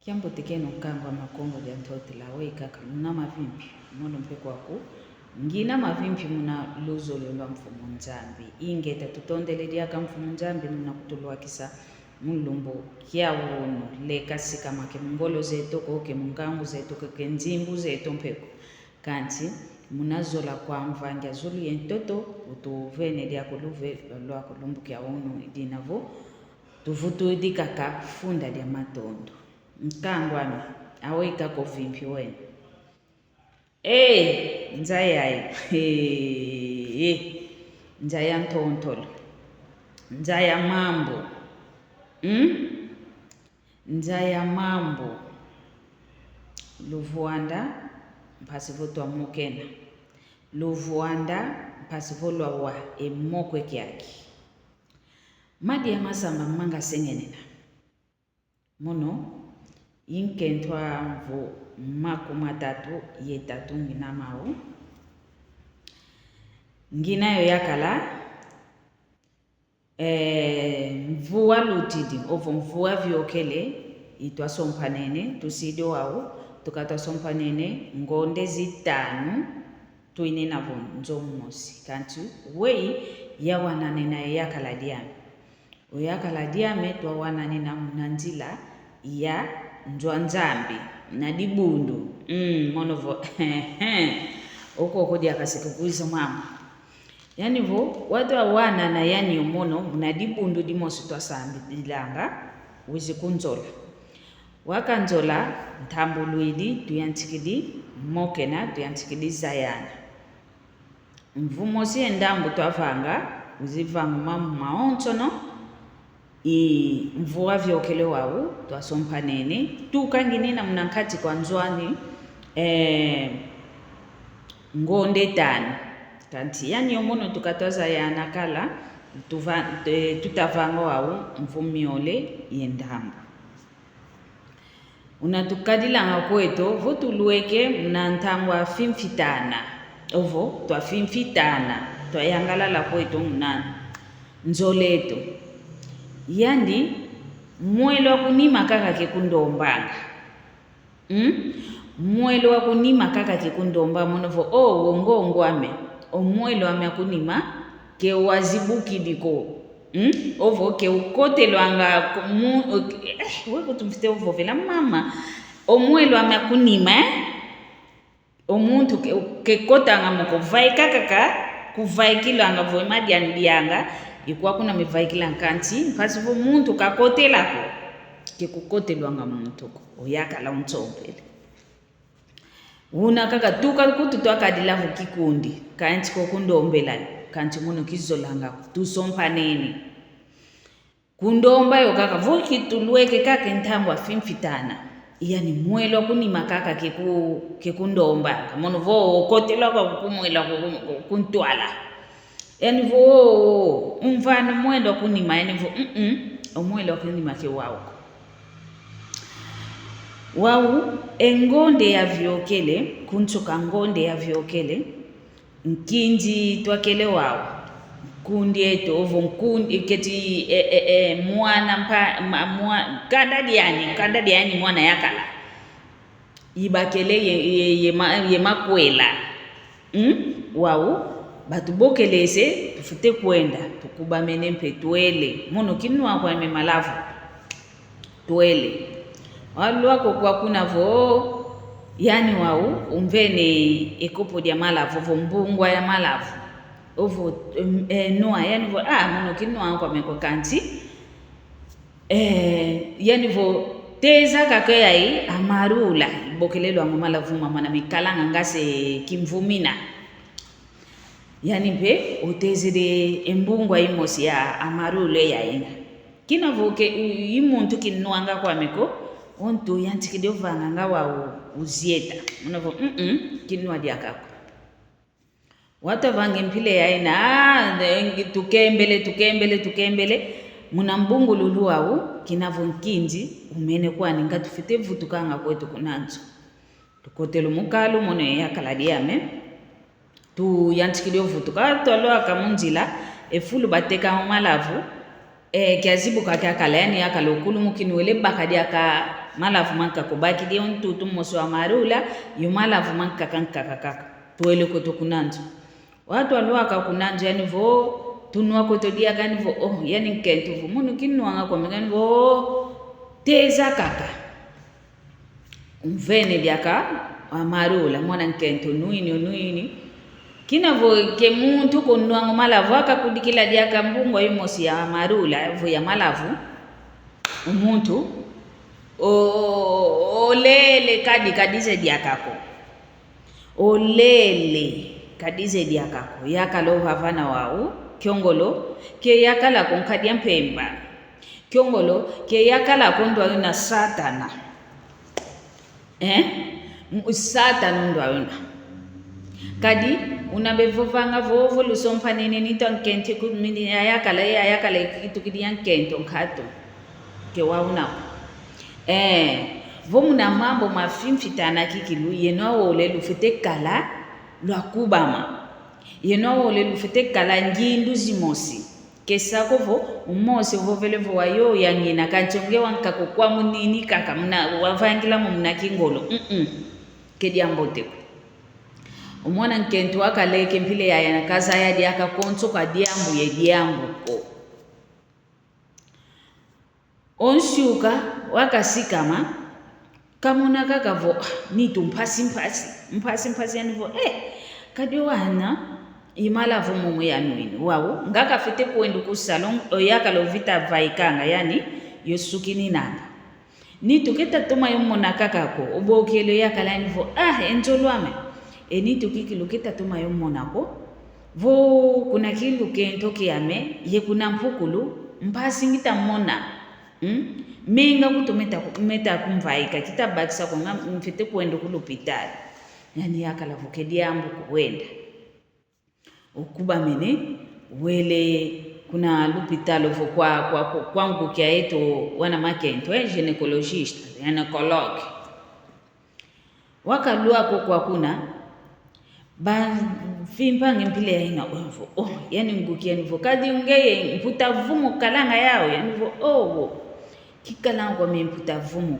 Kiambo tekeno kangwa makongo ya ntote la weka muna mavimpi mono mpeko wako ngina mavimpi muna luzo lelwa mfumo nzambi ingeta tutondelelia ka mfumo nzambi muna kutulwa kisa mulumbo kia wono leka sika make mngolo zeto koke mungangu zeto koke nzimbu zeto mpeko kanti munazola kwa mvanga zulu yentoto utuvene dia kuluve lwa kulumbu kia wono idinavo tuvutu dikaka funda dia matondo mkangwami aweka ko vimpi wena nzaya nzaya ntontolo nzaya mambo nzaya mambo luvuanda mpasivoto mukena luvuanda mpasivolwa wa emokwe kyaki madi ya masamba manga sengenena mono inkentwa mvu makumatatu yetatu ngina mau ngina yo yakala mvua lutidi ovo mvua vyokele itwa sompanene tusido wao tukatwa sompanene ngonde zitanu tuine navo nzomosi kantu wei yawanane na yakala diame oyakala diame twa wanane na mnanzila ya nzambi na dibundu monovo oko kodi akasika kuizo mama yani vo watu wana na yani umono na dibundu dimosi twa sambi dilanga wizi kunzola wakanzola ntambuluidi tuyantikidi mokena tuyantikidi zayana mvumosi endambu twavanga uzivanga mamu maontono mvua vyokele wao twasompanene tukanginina mnankati kwa nzwani ngonde tano kanti yani omono tukatoza ya nakala tutavanga wao mvumiole yendambu unatukadila kweto votulueke mnantangwa fimfitana ovo twa fimfitana twayangala la kweto mna nzoleto yandi mwelo wakunima kaka kekundombanga mwelo wakunima kaka kekundomba monovo wongongwame omwelo ame akunima ke wazibuki diko ovo ke ukotelwanga weko tumfite ovo vela mama omwelo ame akunima omuntu ke kotanga moko vaika kaka kuvaikilanga vo madian bianga ikuwa kuna mivaikila nkanti mpasivo muntu kakotelako kekukotelwanga muntu oyakala untsompele una kaka tuka kutu twakadilavu kikundi kanti kokundombela kanti muno kizolanga tusompaneni kundomba yo kaka voki tulweke kaka ntambwa fimfitana yani mwelo kunima kaka kekundomba mono vo kotelwa kumwela kuntwala yani vo umvana mwendo kunima yani vo omwelo kunima ke wao engonde ya vyokele kunchuka ngonde ya vyokele nkinji twakele wao kundi eto ovo nkundi keti mwana kanda diani mwana yakala ibakele ye makwela wao batubokelese tufute kwenda tukubamene mpe twele mono kinwa kwa memalavu twele walwako kwa kuna vo yani wao umvene ekopo dia malavu vo mbungwa ya malavu ovo noa yani vo mono kinwa kwa meko kanti yani vo teza kakeyai amarula bokelelo amalavu mama na mikalanga ngase kimvumina yani mpe utezide embungwa imosi ya amarule ya ina kina voke imuntu kinwanga kwa meko onto yantikide vanga ngawa uzieta unavo kinwa diakako wata vange mpile ya ina tukembele muna mbungu lulu au kinavo nkinji umene kwani ngatufite vutukanga kwetu kunanzo tukotelo mukalu mono yakala diame tu yantikide vutuka tolo akamunjila efulu bateka malavu kiazibu kaka kala yani yakala okulu mukini wele bakadi aka malavu manka kubaki dia untutu mosi wa marula yu malavu manka kaka tuwele koto kunanzo watu aluaka kunanzo yani vo tunua koto dia gani vo yani nkentu vo munu kinuanga kwa megani vo teza kaka umvene diaka wa marula mwana nkentu nuini kina vo ke muntu kunuanga malavu akakudikila diaka mbungwa yumosi ya marula vo ya malavu umuntu olele kadize diakako olele kadize diakako yakalo havana wau kyongolo ke yakala konkadia mpemba kyongolo ke yakala kondwa na satana satana ndwa yona kadi unabevovanga vovo lusompa nene nitankente kumini yakala kitu kidiankento nkato ke wauna vomuna mambo mafimfitana kikilu yeno ole lufete kala lwa kubama yeno ole lufete kala njindu zimosi kesako vo umosi vovele vo wayo yangina kanchonge wankako kwa munini kaka muna wavangila muna kingolo kedi ambote umwana nkento akaleke mpile ya kaza ya diaka konso ka diambu ye diambu ko onshuka wakasikama kamuna kakavo nitu mpasi yani vo kadi wana imalavu mumu yanuini wawo ngakafite kuendu ku salon oyakalo vita vaikanga yani yosukini nanga nitu kita tuma yomona kakako obokelo yakala yani vo enjolwame nitu kikilu kita tuma yomona ko vo kuna kilu kento kiame ye kuna mpukulu mpasi ngita mona menga kutumeta kumvaika kitabakisa konga mfite kuenda kulupitali yani yakala vukedi ambu kuwenda ukuba mene wele kuna lupitalo vo kwa ngukia yetu wana makento gynecologist gynecologue wakalua kwa kuna ba fimpange mpile ya ina yani ngukia nivo kadi ungeye mputa vumu kalanga yao yani vo kikala kwa mputa vumu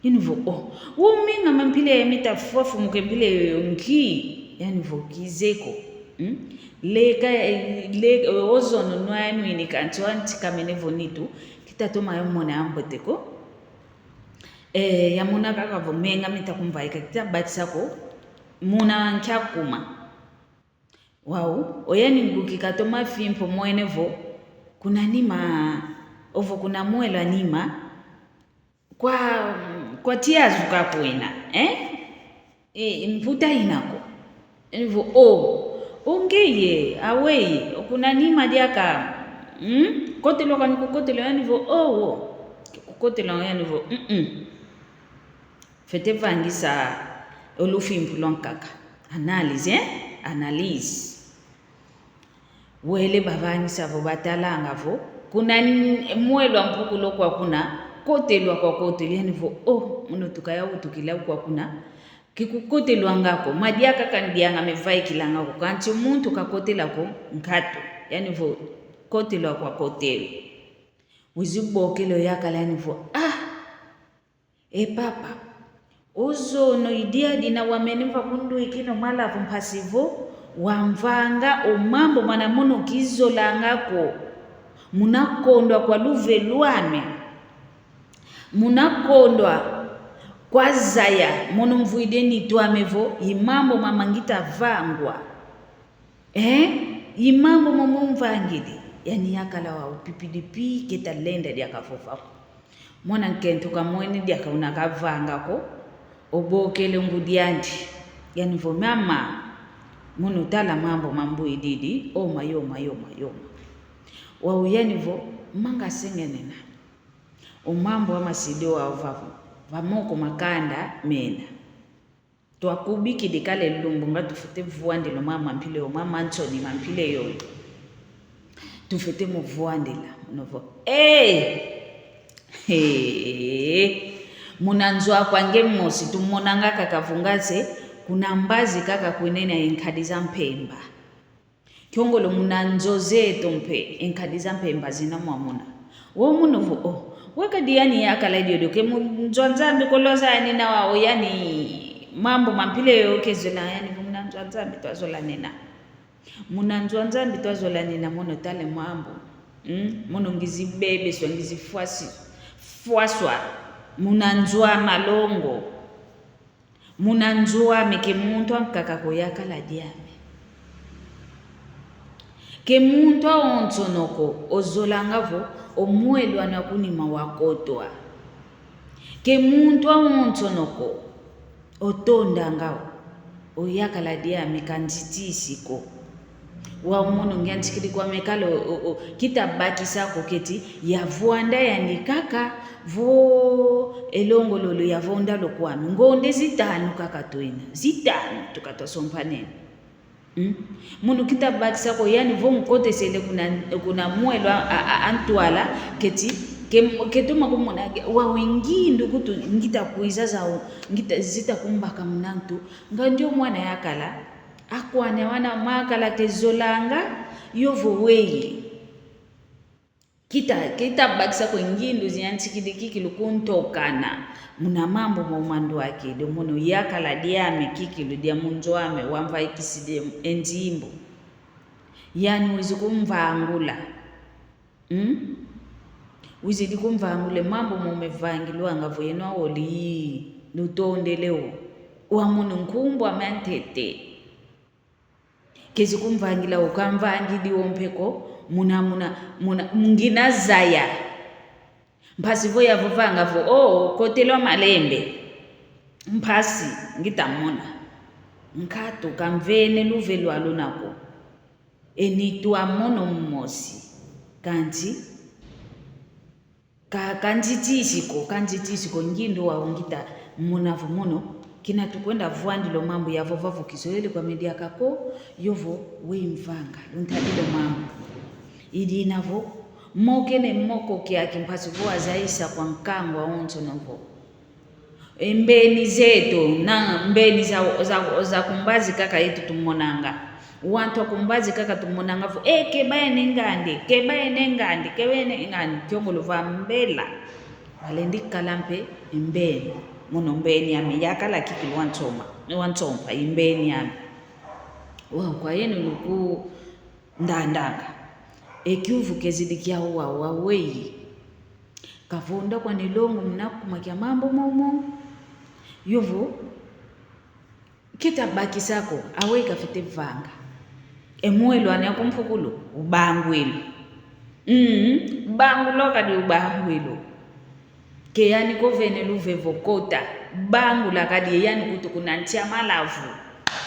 yani vo uminga mampile ya mitafuafu mkempile yonki yani vo kizeko le ozono nwanu ini kanto antikamene vonitu kitatoma yomona amboteko yamuna kaka vo menga mitakumvaika kitabatisako muna nchakuma wau oyani ngukikatoma fimpo mwene vo kuna nima ovo kuna mwela nima kwa tiazu kakwena mputa inako nivo ongeye aweye kuna nima diaka kotelo kan kotelo yani vo kotelo yani vo fete vangisa olufimpu lonkaka analyse wele bavangisa vo batalanga vo kuna mwelwa mpukulo kwa kuna kotelwa kwa kotelo yani vo muno tukaya utukila kwa kuna kikukotelwa ngako madiaka kandianga mevaikila ngako kanti umuntu kakotela ko nkato yani vo kotelwa kwa kotelo uzibokelo yakala yani vo papa ozono idia dina wamenimva kundu ikino malavu mpasivo wamvanga omambo mana muno kizolangako munakondwa kwa luve lwane munakondwa kwa zaya muno mvuideni tuamevo imambo mamangita vangwa imambo momumvangidi yani yakala wa upipidipi keta lenda diakafofa mwana nkento kamwene diakauna kavangako obokele ngudiandi yani vo mama muno tala mambo ididi mayoma wau yani vo manga sengenena omambo amasidio wa vavu vamoko makanda mena twakubiki dikale lumbu nga tufute vuandilo mama mpile mama Anthony mampile yoyo tufute mu vuandila novo munanzwa kwange mmosi tumonanga kakavungaze kuna mbazi kaka kunena enkadiza mpemba kyongolo munanzo zetu mpe enkadiza mpemba zina mwamuna wo munovo wakati yani yakala dio ke mzwanzambi koloza yani na wao yani mambo mampile yoke zola yani muna mzwanzambi twazola nena muna mzwanzambi twazola nena mono tale mambo mono ngizibebe swa fuaswa munanjua malongo munanjua meke muntu ankaka koyakala diame ke muntu ontsonoko ozolangavo omwelwa na kunima wakotwa ke muntu ontsonoko otonda ngao oyakala diame kanjitisiko wa umono ngiantikili kwa mekalo kitabaki sako keti yavuanda yandikaka vo elongololo yavonda lokwami ngonde zitanu kaka toina zitanu tukatosompanene munu kitabaki sako yani vo mkotesele kuna mwelwa antwala keti ketuma kumona wa wengi ndukutu ngita kuiza zao ngita zita kumbaka mnantu nganjo mwana yakala akwane wana makala kezolanga yovo weye kita bakisa kwa ngindu ziantikidiki lukuntokana muna mambo maumando wake do mono yakala diame kikilu dia munjoame wamva ikiside enjimbo yani wizikumvangula wizidi kumvangule mambo mumevangilwa ngavo yeno oli lutondeleo wa mono nkumbwa mantete kezi kumvangila ukamvangili wompeko muna mungina zaya mpasi vo yavovanga vo kotelwa malembe mpasi ngitamona nkato kamvene luvelwa lunako enitwa mono mmosi kanti kanjitisiko ngindo wa ngita munavo mono kina tukwenda vuandilo mambo yavo vavu kizoele kwa media kako yovo wemvanga luntadilo mambo idi inavo mokene moko kiaki mpasi voa zaisa kwa nkangwa onto novo mbeni zetu na mbeni za kumbazi kaka yetu tumonanga wantu wa kumbazi kaka tumonanga vo kebaye nengande kiongolo va mbela walendika lampe mbeni muno mbeni yami yakala kikili wantsompa imbeni yami kwa yenu luku ndandanga ekyuvu kezidikia wawei kavonda kwa nilongo mnakumakia mambo momo yovo kitabaki sako awei kafite vanga emwelo anakumfukulu ubangwelo bangulo kadi ubangwelo ke yani kovene luvevo kota bangu la kadi yani kutu kunantia malavu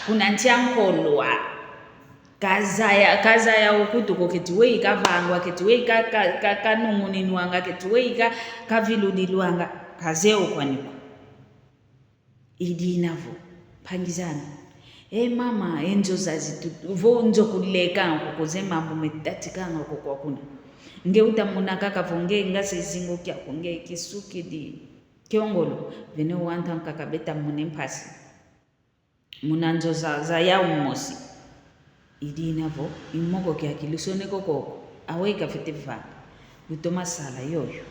kunantia nkolwa kazaya ukutu koketi wei kavangwa keti wei kanunguninwanga keti wei kaviludilwanga kazeo kwaniko idinavo pangizana mama enzo zazi vo nzo kuleka kukoze mambo metatikanga kwa kuna ngeuta munaka kavonge ngase zingo kya konge kisuki di kiongolo vene wanta nkakabeta munempasi munanzo za ya umosi idinavo imoko kya kilusone koko aweka fitifa utoma sala yoyo